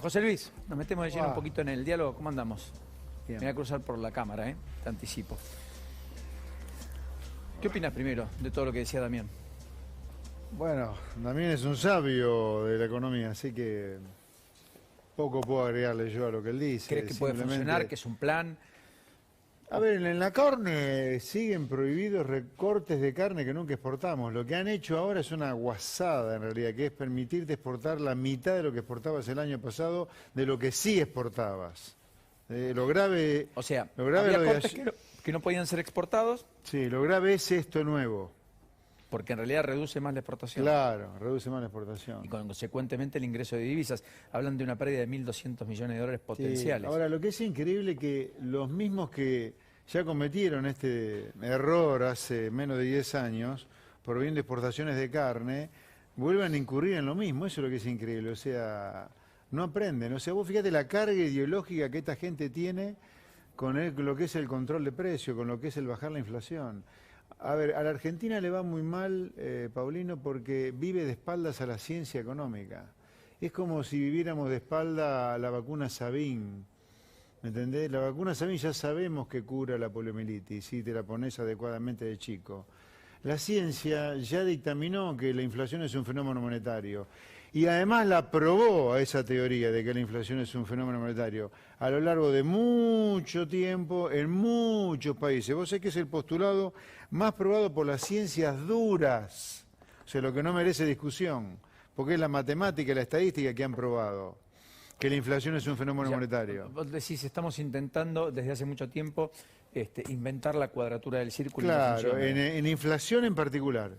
José Luis, nos metemos de lleno un Wow. poquito en el diálogo. ¿Cómo andamos? Bien. Me voy a cruzar por la cámara, te anticipo. ¿Qué opinas primero de todo lo que decía Damián? Bueno, Damián es un sabio de la economía, así que poco puedo agregarle yo a lo que él dice. ¿Crees que puede funcionar, que es un plan? A ver, en la carne siguen prohibidos recortes de carne que nunca exportamos. Lo que han hecho ahora es una guasada, en realidad, que es permitirte exportar la mitad de lo que exportabas el año pasado de lo que sí exportabas. Lo grave... O sea, lo grave había lo de cortes que no podían ser exportados Sí, lo grave es esto nuevo. porque en realidad reduce más la exportación. Claro, reduce más la exportación. Y consecuentemente el ingreso de divisas. Hablan de una pérdida de 1.200 millones de dólares Sí. potenciales. Ahora, lo que es increíble que los mismos que ya cometieron este error hace menos de 10 años, por bien de exportaciones de carne, vuelvan a incurrir en lo mismo. Eso es lo que es increíble. O sea, no aprenden. O sea, vos fíjate la carga ideológica que esta gente tiene con lo que es el control de precio, con lo que es el bajar la inflación. A ver, a la Argentina le va muy mal, Paulino, porque vive de espaldas a la ciencia económica. Es como si viviéramos de espalda a la vacuna Sabin. ¿Me entendés? La vacuna Sabin ya sabemos que cura la poliomielitis si te la pones adecuadamente de chico. La ciencia ya dictaminó que la inflación es un fenómeno monetario y además la probó a esa teoría de que la inflación es un fenómeno monetario a lo largo de mucho tiempo en muchos países. Vos sabés que es el postulado más probado por las ciencias duras, o sea, lo que no merece discusión, porque es la matemática y la estadística que han probado que la inflación es un fenómeno monetario. Vos decís, estamos intentando desde hace mucho tiempo inventar la cuadratura del círculo. Y no Claro, funciona. en inflación en particular.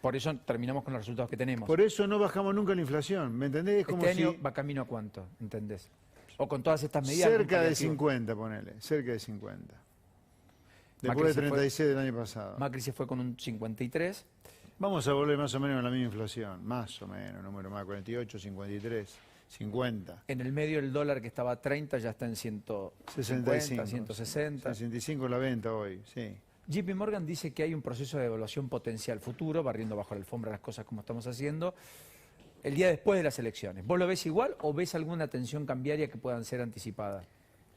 Por eso terminamos con los resultados que tenemos. Por eso no bajamos nunca la inflación, ¿me entendés? Es como Este año si va camino a cuánto, ¿entendés? O con todas estas medidas. cerca de paliativo. 50, ponele, cerca de 50. Macri Después se de fue- 36 del año pasado. Macri se fue con un 53. Vamos a volver más o menos a la misma inflación, más o menos, número más, 48, 53, 50. En el medio el dólar que estaba a 30 ya está en 150, 65, 160. 65 la venta hoy, sí. JP Morgan dice que hay un proceso de evaluación potencial futuro, barriendo bajo la alfombra las cosas como estamos haciendo, el día después de las elecciones. ¿Vos lo ves igual o ves alguna tensión cambiaria que puedan ser anticipadas?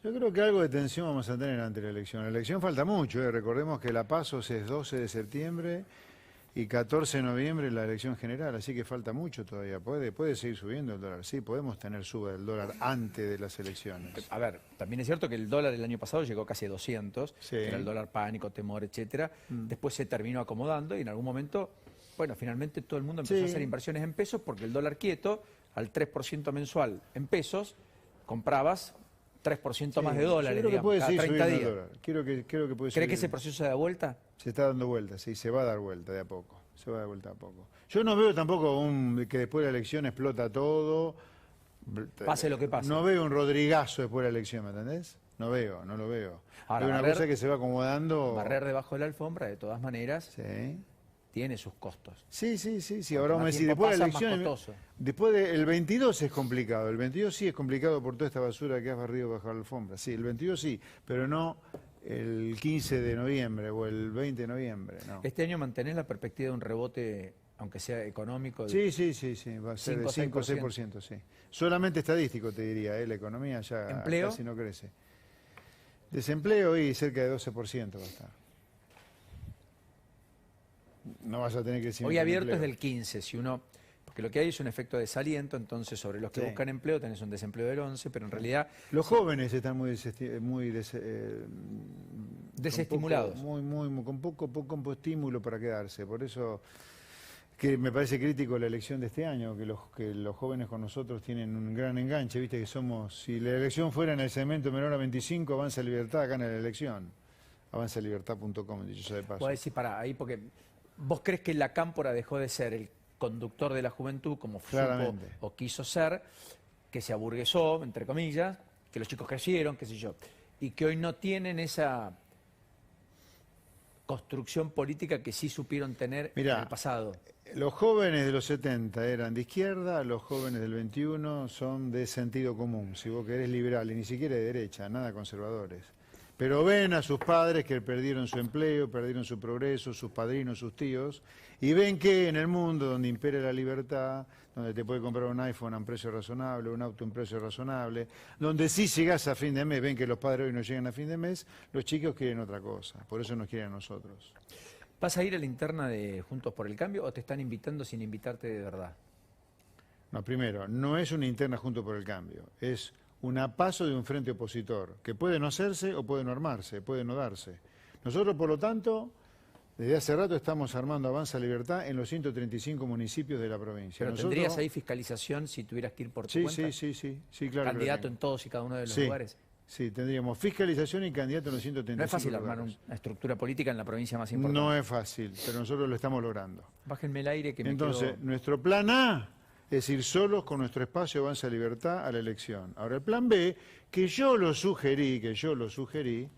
Yo creo que algo de tensión vamos a tener ante la elección. La elección falta mucho, recordemos que la PASO es 12 de septiembre y 14 de noviembre la elección general, así que falta mucho todavía. Puede seguir subiendo el dólar, sí, podemos tener suba del dólar antes de las elecciones. A ver, también es cierto que el dólar el año pasado llegó casi a 200, Sí. que era el dólar pánico, temor, etcétera. Después se terminó acomodando y en algún momento, bueno, finalmente todo el mundo empezó Sí. a hacer inversiones en pesos porque el dólar quieto, al 3% mensual en pesos, comprabas 3% más de dólares, Yo creo que digamos, puede cada seguir 30 subiendo días. el dólar. Creo que puede ¿Crees que seguir. ese proceso se da vuelta? Se está dando vuelta, sí, se va a dar vuelta de a poco. Se va a dar vuelta a poco. Yo no veo tampoco que después de la elección explota todo. Pase lo que pase. No veo un Rodrigazo después de la elección, ¿me entendés? No lo veo. Ahora, Veo una barrer- cosa que se va acomodando. Barrer debajo de la alfombra, de todas maneras, Sí. tiene sus costos. Sí. Ahora vamos a más decir, tiempo después de la pasa, más elección. costoso. Después del 22 es complicado. El 22 sí es complicado por toda esta basura que has barrido bajo la alfombra. Sí, el 22 sí, pero no el 15 de noviembre o el 20 de noviembre. No. Este año mantenés la perspectiva de un rebote, aunque sea económico. Sí. Va a ser de 5 o 6%, sí. Solamente estadístico, te diría, la economía ya ¿Empleo? casi no crece. Desempleo y cerca de 12% va a estar. No vas a tener crecimiento. Hoy de abierto es empleo. del 15, si uno, porque lo que hay es un efecto de desaliento, entonces sobre los que Sí. buscan empleo tenés un desempleo del 11, pero en realidad Los jóvenes están muy desestimulados. Con poco estímulo para quedarse. Por eso que me parece crítico la elección de este año, que los jóvenes con nosotros tienen un gran enganche, viste que somos, si la elección fuera en el segmento menor a 25, Avanza Libertad gana la elección. Avanzalibertad.com, dicho sea de paso. Vos decís, pará, ahí porque vos crees que la Cámpora dejó de ser el conductor de la juventud como supo Claramente. o quiso ser, que se aburguesó, entre comillas, que los chicos crecieron, qué sé yo, y que hoy no tienen esa construcción política que sí supieron tener Mirá, en el pasado. Los jóvenes de los 70 eran de izquierda, los jóvenes del 21 son de sentido común, si vos querés liberales, ni siquiera de derecha, nada conservadores. Pero ven a sus padres que perdieron su empleo, perdieron su progreso, sus padrinos, sus tíos, y ven que en el mundo donde impera la libertad, donde te puede comprar un iPhone a un precio razonable, un auto a un precio razonable, donde sí llegás a fin de mes, ven que los padres hoy no llegan a fin de mes, los chicos quieren otra cosa, por eso nos quieren a nosotros. ¿Vas a ir a la interna de Juntos por el Cambio o te están invitando sin invitarte de verdad? No, primero, no es una interna Juntos por el Cambio, es un paso de un frente opositor, que puede no hacerse o puede no armarse, puede no darse. Nosotros, por lo tanto, desde hace rato estamos armando Avanza Libertad en los 135 municipios de la provincia. ¿Pero Nosotros... tendrías ahí fiscalización si tuvieras que ir por tu cuenta? Sí, claro. ¿Candidato en todos y cada uno de los lugares? Sí, tendríamos fiscalización y candidato en los 135 No es fácil lugares. armar una estructura política en la provincia más importante. No es fácil, pero nosotros lo estamos logrando. Bájenme el aire que me Entonces, quedo... nuestro plan A es ir solos con nuestro espacio Avanza Libertad a la elección. Ahora, el plan B, que yo lo sugerí,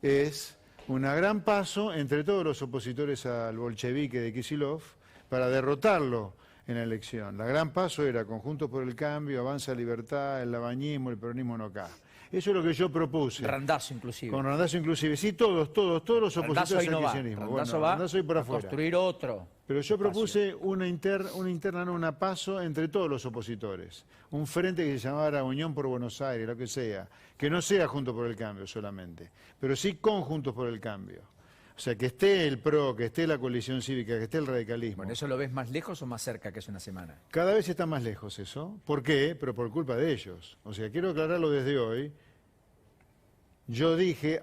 es un gran paso entre todos los opositores al bolchevique de Kicillof para derrotarlo en la elección. La gran paso era Conjuntos por el Cambio, Avanza Libertad, el labañismo, el peronismo no acá. Eso es lo que yo propuse. Randazzo inclusive. Con Randazzo inclusive. Sí, todos los opositores al kirchnerismo. Randazzo va Randazzo por a afuera. construir otro. Pero yo propuse una paso entre todos los opositores. Un frente que se llamara Unión por Buenos Aires, lo que sea. Que no sea Juntos por el Cambio solamente, pero sí Conjuntos por el Cambio. O sea, que esté el PRO, que esté la coalición cívica, que esté el radicalismo. Bueno, ¿eso lo ves más lejos o más cerca que hace una semana? Cada vez está más lejos eso. ¿Por qué? Pero por culpa de ellos. O sea, quiero aclararlo desde hoy. Yo dije,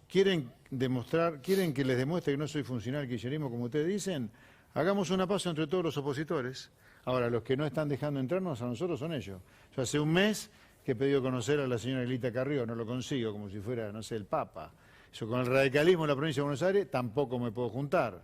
¿quieren que les demuestre que no soy funcional al kirchnerismo como ustedes dicen? Hagamos una paso entre todos los opositores. Ahora, los que no están dejando entrarnos a nosotros son ellos. Yo hace un mes que he pedido conocer a la señora Elita Carrió, no lo consigo, como si fuera, no sé, el Papa. Yo con el radicalismo en la provincia de Buenos Aires tampoco me puedo juntar.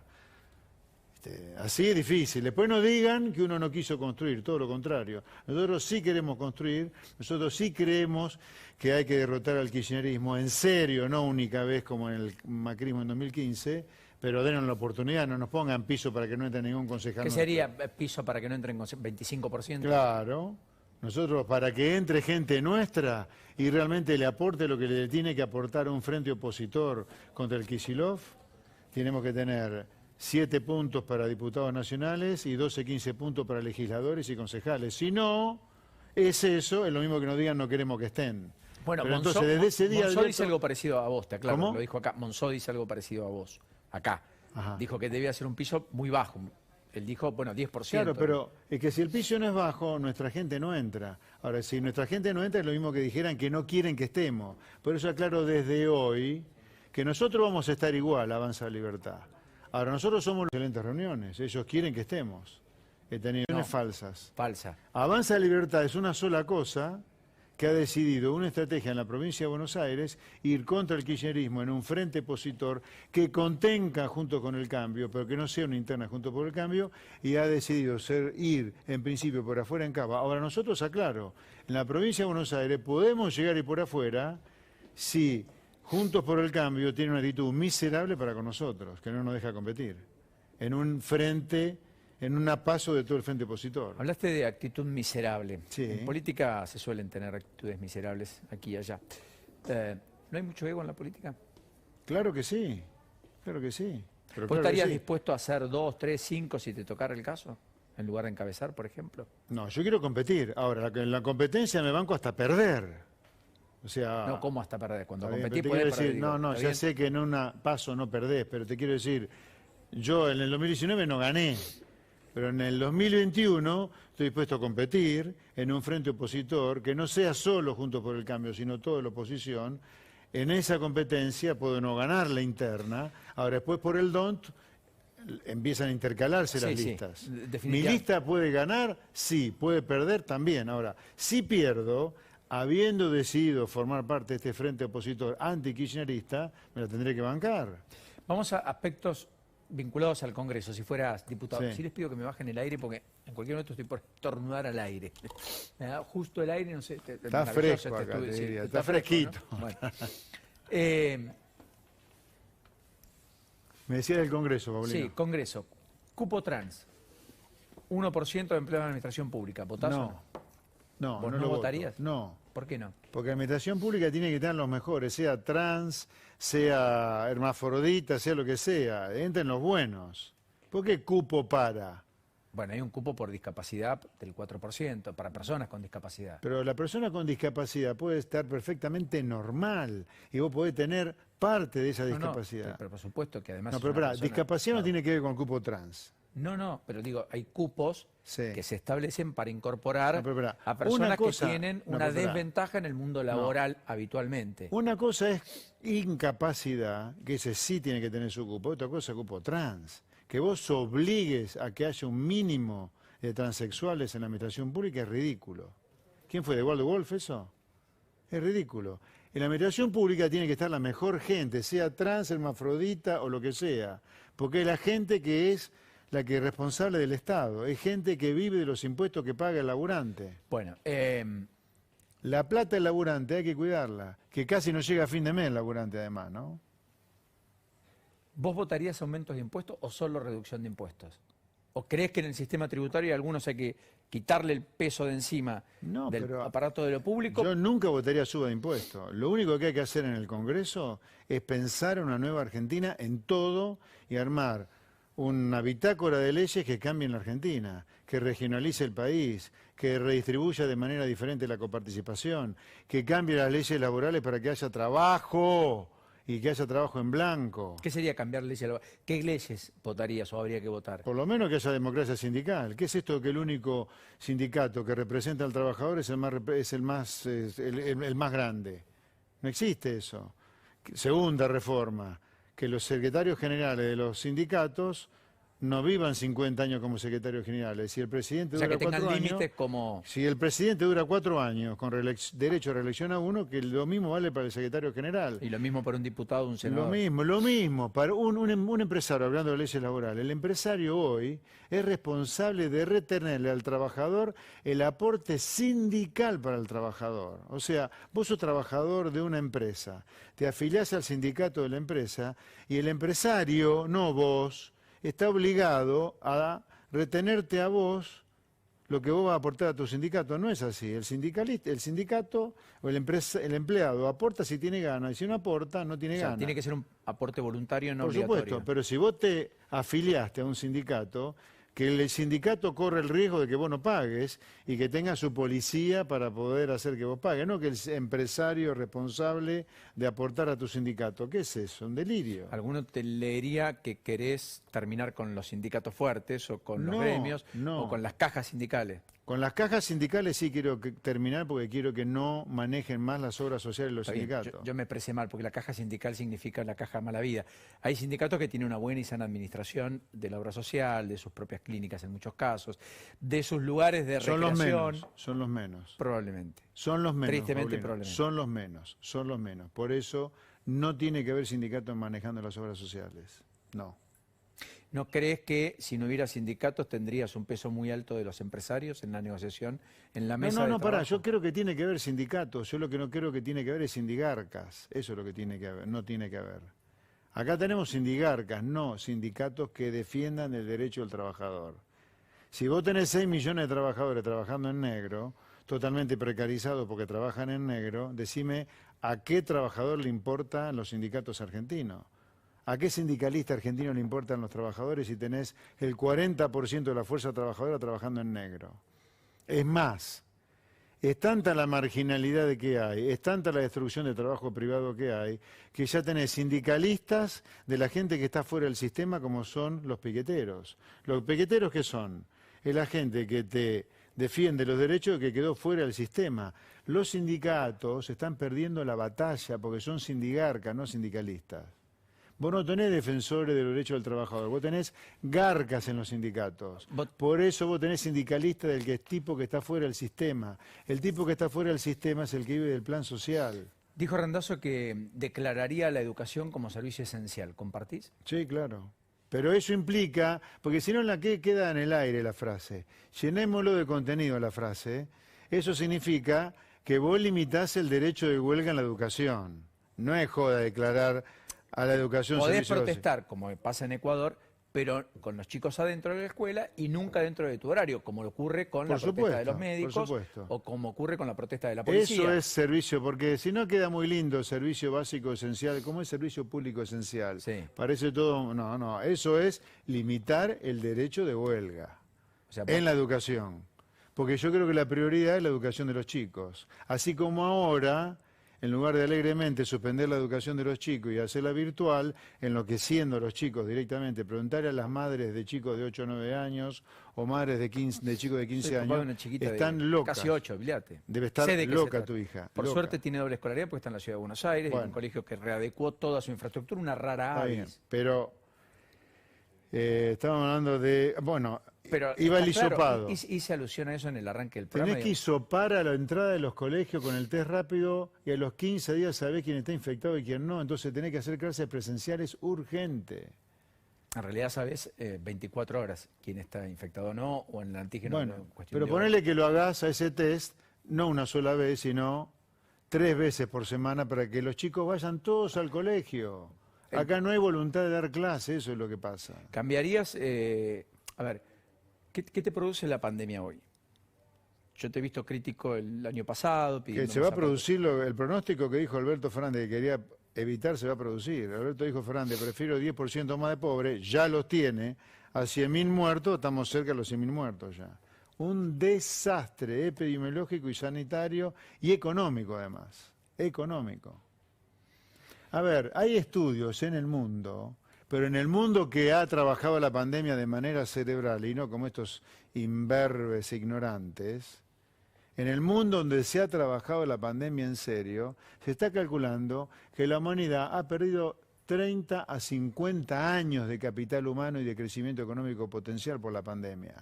Así es difícil. Después no digan que uno no quiso construir, todo lo contrario. Nosotros sí queremos construir, nosotros sí creemos que hay que derrotar al kirchnerismo en serio, no única vez como en el macrismo en 2015, pero denos la oportunidad, no nos pongan piso para que no entre ningún concejal. ¿Qué sería piso para que no entren con 25%? Claro. Nosotros, para que entre gente nuestra y realmente le aporte lo que le tiene que aportar un frente opositor contra el Kicillof, tenemos que tener 7 puntos para diputados nacionales y 12, 15 puntos para legisladores y concejales. Si no, es lo mismo que nos digan no queremos que estén. Bueno, pero entonces desde ese día... Monzó dice algo parecido a vos, te aclaro, ¿Cómo? lo dijo acá. Monzó dice algo parecido a vos, acá. Ajá. Dijo que debía ser un piso muy bajo. Él dijo, bueno, 10%. Claro, pero es que si el piso no es bajo, nuestra gente no entra. Ahora, si nuestra gente no entra, es lo mismo que dijeran que no quieren que estemos. Por eso aclaro desde hoy que nosotros vamos a estar igual, Avanza Libertad. Ahora, nosotros somos excelentes reuniones, ellos quieren que estemos. He tenido reuniones falsas. Falsa. Avanza Libertad es una sola cosa que ha decidido una estrategia en la provincia de Buenos Aires, ir contra el kirchnerismo en un frente opositor que contenga junto con el cambio, pero que no sea una interna junto por el cambio, y ha decidido ir en principio por afuera en cava. Ahora nosotros, aclaro, en la provincia de Buenos Aires podemos llegar y por afuera si Juntos por el Cambio tiene una actitud miserable para con nosotros, que no nos deja competir, en un frente... en un paso de todo el frente opositor. Hablaste de actitud miserable. Sí. En política se suelen tener actitudes miserables aquí y allá. ¿No hay mucho ego en la política? Claro que sí, claro que sí. Pero ¿Vos claro que estarías sí. dispuesto a hacer 2, 3, 5 si te tocara el caso? En lugar de encabezar, por ejemplo. No, yo quiero competir. Ahora, en la competencia me banco hasta perder. O sea... No, ¿cómo hasta perder? Cuando Está bien, competís pero te podés quiero decir, perder. no, ¿Está ya bien? sé que en un paso no perdés, pero te quiero decir, yo en el 2019 no gané, pero en el 2021 estoy dispuesto a competir en un frente opositor que no sea solo Juntos por el Cambio, sino toda la oposición. En esa competencia puedo no ganar la interna, ahora después por el DONT empiezan a intercalarse las Sí, listas. definitivamente. ¿Mi lista puede ganar? Sí, puede perder también. Ahora, si pierdo, habiendo decidido formar parte de este frente opositor anti-kirchnerista, me la tendré que bancar. Vamos a aspectos vinculados al Congreso, si fueras diputado. Sí. Sí les pido que me bajen el aire porque en cualquier momento estoy por estornudar al aire. Me da justo el aire, no sé. Está maravilloso fresco acá, te sí, diría, está fresco, fresquito. ¿no? Bueno. Me decía del Congreso, Paulino. Sí, Congreso. Cupo trans. 1% de empleo en la administración pública. ¿Votás o no? No, ¿Vos no no lo voto. votarías? No. ¿Por qué no? Porque la administración pública tiene que tener los mejores, sea trans, sea hermafrodita, sea lo que sea, entren los buenos. ¿Por qué cupo para? Bueno, hay un cupo por discapacidad del 4% para personas con discapacidad. Pero la persona con discapacidad puede estar perfectamente normal y vos podés tener parte de esa discapacidad. Pero por supuesto que además... No, es pero una espera, persona, discapacidad no claro. tiene que ver con el cupo trans. No, pero digo, hay cupos Sí. que se establecen para incorporar No, pero espera, a personas una cosa- que tienen no, una pero espera. desventaja en el mundo laboral habitualmente. Una cosa es incapacidad, que ese sí tiene que tener su cupo, otra cosa es cupo trans. Que vos obligues a que haya un mínimo de transexuales en la administración pública es ridículo. ¿Quién fue, de Waldo Wolf eso? Es ridículo. En la administración pública tiene que estar la mejor gente, sea trans, hermafrodita o lo que sea, porque es la gente que es la que es responsable del Estado, es gente que vive de los impuestos que paga el laburante. Bueno, La plata del laburante hay que cuidarla, que casi no llega a fin de mes el laburante además, ¿no? ¿vos votarías aumentos de impuestos o solo reducción de impuestos? ¿O crees que en el sistema tributario a algunos hay que quitarle el peso de encima No, del pero aparato de lo público? yo nunca votaría suba de impuestos. Lo único que hay que hacer en el Congreso es pensar una nueva Argentina en todo y armar una bitácora de leyes que cambien la Argentina, que regionalice el país, que redistribuya de manera diferente la coparticipación, que cambie las leyes laborales para que haya trabajo y que haya trabajo en blanco. ¿Qué sería cambiar leyes? ¿Qué leyes votarías o habría que votar? Por lo menos que haya democracia sindical. ¿Qué es esto que el único sindicato que representa al trabajador es el más grande? No existe eso. Segunda reforma, que los secretarios generales de los sindicatos no vivan 50 años como secretarios generales. Si el presidente O sea, dura que tengan 4 años, límites como... si el presidente dura 4 años con derecho a reelección a uno, que lo mismo vale para el secretario general. Y lo mismo para un diputado o un senador. Lo mismo. Para un empresario, hablando de leyes laborales, el empresario hoy es responsable de retenerle al trabajador el aporte sindical para el trabajador. O sea, vos sos trabajador de una empresa, te afiliás al sindicato de la empresa y el empresario, no vos, está obligado a retenerte a vos lo que vos vas a aportar a tu sindicato. No es así. El sindicato o el empleado aporta si tiene ganas y si no aporta, no tiene O sea, ganas. tiene que ser un aporte voluntario, no Por obligatorio. supuesto, pero si vos te afiliaste a un sindicato, que el sindicato corre el riesgo de que vos no pagues y que tenga su policía para poder hacer que vos pagues, no que el empresario es responsable de aportar a tu sindicato. ¿Qué es eso? Un delirio. Alguno te leería que querés terminar con los sindicatos fuertes o con los No, gremios no. o con las cajas sindicales. Con las cajas sindicales sí quiero terminar porque quiero que no manejen más las obras sociales de los Está bien, sindicatos. yo me expresé mal porque la caja sindical significa la caja mala vida. Hay sindicatos que tienen una buena y sana administración de la obra social, de sus propias clínicas en muchos casos, de sus lugares de Son los recreación. menos, son los menos. Probablemente. Son los menos. Tristemente, Paulino, probablemente. son los menos, son los menos. Por eso no tiene que haber sindicatos manejando las obras sociales. No. ¿No crees que si no hubiera sindicatos tendrías un peso muy alto de los empresarios en la negociación, en la mesa de pará, trabajo? yo creo que tiene que haber sindicatos, yo lo que no creo que tiene que haber es sindigarcas, eso es lo que tiene que haber, no tiene que haber. Acá tenemos sindigarcas, no sindicatos que defiendan el derecho del trabajador. Si vos tenés 6 millones de trabajadores trabajando en negro, totalmente precarizados porque trabajan en negro, decime a qué trabajador le importan los sindicatos argentinos. ¿A qué sindicalista argentino le importan los trabajadores si tenés el 40% de la fuerza trabajadora trabajando en negro? Es más, es tanta la marginalidad que hay, es tanta la destrucción de trabajo privado que hay, que ya tenés sindicalistas de la gente que está fuera del sistema como son los piqueteros. ¿Los piqueteros qué son? Es la gente que te defiende los derechos que quedó fuera del sistema. Los sindicatos están perdiendo la batalla porque son sindigarcas, no sindicalistas. Vos no tenés defensores de los derechos del trabajador, vos tenés garcas en los sindicatos. Por eso vos tenés sindicalista del tipo que está fuera del sistema. El tipo que está fuera del sistema es el que vive del plan social. Dijo Randazzo que declararía la educación como servicio esencial. ¿Compartís? Sí, claro. Pero eso implica, porque si no la que queda en el aire la frase, llenémoslo de contenido la frase, eso significa que vos limitás el derecho de huelga en la educación. No es joda declarar a la educación Podés servicio protestar, como pasa en Ecuador, pero con los chicos adentro de la escuela y nunca dentro de tu horario, como ocurre con la protesta de los médicos o como ocurre con la protesta de la policía. Eso es servicio, porque si no queda muy lindo servicio básico esencial, como es servicio público esencial. Sí. Parece todo, no, eso es limitar el derecho de huelga O sea, en la educación. Porque yo creo que la prioridad es la educación de los chicos. Así como ahora, en lugar de alegremente suspender la educación de los chicos y hacerla virtual, enloqueciendo a los chicos directamente, preguntar a las madres de chicos de 8 o 9 años o madres de chicos de 15 años, están locas. Casi 8, olvídate. Debe estar loca tu hija. Por loca. suerte tiene doble escolaridad porque está en la ciudad de Buenos Aires, en un colegio que readecuó toda su infraestructura, una rara avis. Pero estábamos hablando de, bueno, pero iba el hisopado. Hice alusión a eso en el arranque del programa. Tenés que hisopar a la entrada de los colegios con el test rápido y a los 15 días sabés quién está infectado y quién no. Entonces tenés que hacer clases presenciales urgente. En realidad sabés 24 horas quién está infectado o no, o en el antígeno. Bueno, pero ponele que lo hagas a ese test, no una sola vez, sino 3 veces por semana para que los chicos vayan todos al colegio. Acá no hay voluntad de dar clase, eso es lo que pasa. ¿Cambiarías, a ver, qué te produce la pandemia hoy? Yo te he visto crítico el año pasado. Que se va a producir el pronóstico que dijo Alberto Fernández, que quería evitar, se va a producir. Alberto dijo, Fernández, prefiero 10% más de pobres, ya los tiene, a 100.000 muertos, estamos cerca de los 100.000 muertos ya. Un desastre epidemiológico y sanitario y económico además, económico. A ver, hay estudios en el mundo, pero en el mundo que ha trabajado la pandemia de manera cerebral y no como estos imberbes ignorantes, en el mundo donde se ha trabajado la pandemia en serio, se está calculando que la humanidad ha perdido 30 a 50 años de capital humano y de crecimiento económico potencial por la pandemia.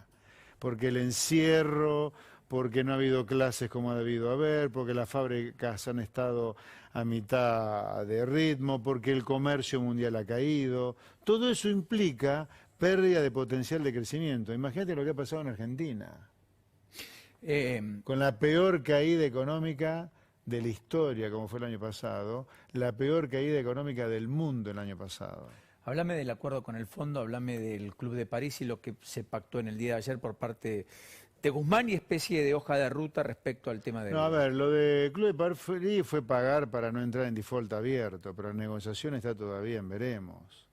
Porque el encierro, porque no ha habido clases como ha debido haber, porque las fábricas han estado a mitad de ritmo, porque el comercio mundial ha caído. Todo eso implica pérdida de potencial de crecimiento. Imagínate lo que ha pasado en Argentina. Con la peor caída económica de la historia, como fue el año pasado, la peor caída económica del mundo el año pasado. Háblame del acuerdo con el fondo, háblame del Club de París y lo que se pactó en el día de ayer por parte de Guzmán y especie de hoja de ruta respecto al tema de... No, a ver, lo del Club de París fue pagar para no entrar en default abierto, pero la negociación está todavía en veremos.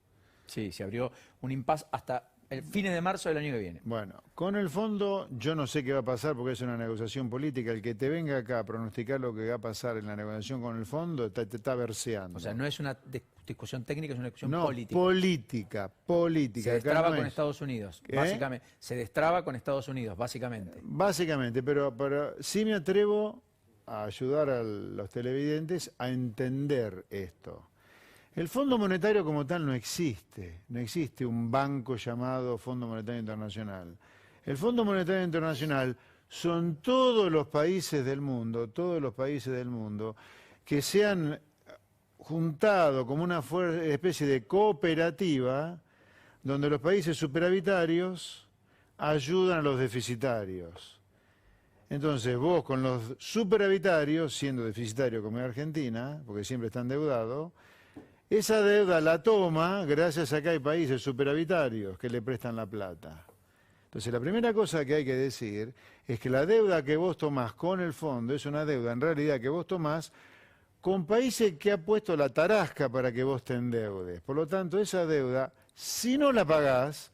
Sí, se abrió un impasse hasta el fines de marzo del año que viene. Bueno, con el fondo yo no sé qué va a pasar porque es una negociación política. El que te venga acá a pronosticar lo que va a pasar en la negociación con el fondo te está verseando. O sea, no es una discusión técnica, es una discusión política. política. Se destraba con Estados Unidos, básicamente. Se destraba con Estados Unidos, básicamente. Básicamente, pero sí me atrevo a ayudar a los televidentes a entender esto. El Fondo Monetario como tal no existe un banco llamado Fondo Monetario Internacional. El Fondo Monetario Internacional son todos los países del mundo que se han juntado como una especie de cooperativa donde los países superavitarios ayudan a los deficitarios. Entonces vos con los superavitarios, siendo deficitario como es Argentina, porque siempre está endeudado, esa deuda la toma gracias a que hay países superavitarios que le prestan la plata. Entonces la primera cosa que hay que decir es que la deuda que vos tomás con el fondo es una deuda en realidad que vos tomás con países que ha puesto la tarasca para que vos te endeudes. Por lo tanto, esa deuda, si no la pagás,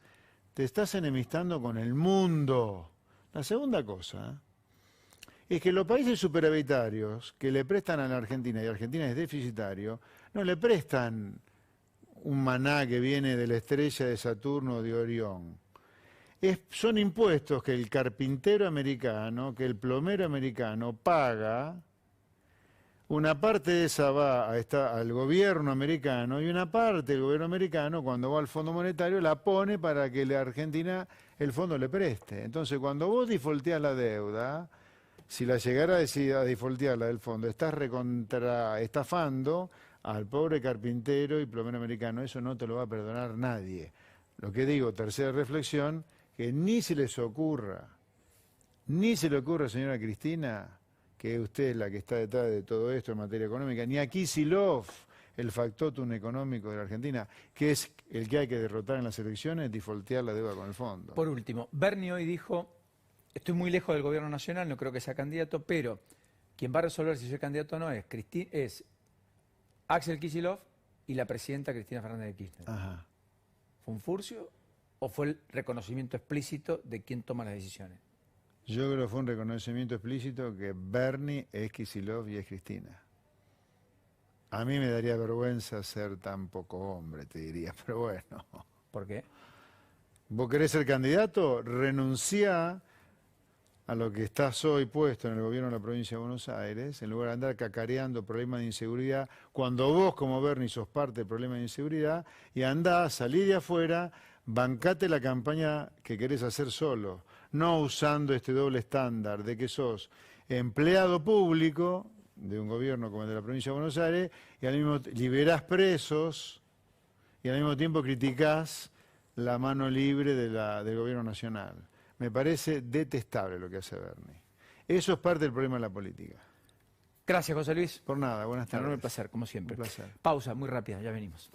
te estás enemistando con el mundo. La segunda cosa es que los países superavitarios que le prestan a la Argentina, y Argentina es deficitario, no le prestan un maná que viene de la estrella de Saturno o de Orión. Son impuestos que el carpintero americano, que el plomero americano paga, una parte de esa va al gobierno americano y una parte del gobierno americano, cuando va al Fondo Monetario, la pone para que la Argentina el fondo le preste. Entonces, cuando vos defaulteás la deuda, si la llegara a decidir a defaultear la del fondo, estás estafando al pobre carpintero y plomero americano. Eso no te lo va a perdonar nadie. Lo que digo, tercera reflexión, que ni se le ocurra, señora Cristina, que usted es la que está detrás de todo esto en materia económica, ni a Kicillof, el factotum económico de la Argentina, que es el que hay que derrotar en las elecciones, defaultear la deuda con el fondo. Por último, Bernie hoy dijo, estoy muy lejos del gobierno nacional, no creo que sea candidato, pero quien va a resolver si soy candidato o no es Axel Kicillof y la presidenta Cristina Fernández de Kirchner. Ajá. ¿Fue un furcio o fue el reconocimiento explícito de quién toma las decisiones? Yo creo que fue un reconocimiento explícito que Bernie es Kicillof y es Cristina. A mí me daría vergüenza ser tan poco hombre, te diría, pero bueno. ¿Por qué? ¿Vos querés ser candidato? Renuncia a lo que estás hoy puesto en el gobierno de la provincia de Buenos Aires, en lugar de andar cacareando problemas de inseguridad, cuando vos como Bernie sos parte del problema de inseguridad, y andá, salí de afuera, bancate la campaña que querés hacer solo, no usando este doble estándar de que sos empleado público de un gobierno como el de la provincia de Buenos Aires, y al mismo liberás presos, y al mismo tiempo criticás la mano libre del gobierno nacional. Me parece detestable lo que hace Bernie. Eso es parte del problema de la política. Gracias, José Luis. Por nada, buenas Un tardes. enorme placer, como siempre. Un placer. Pausa muy rápida, ya venimos.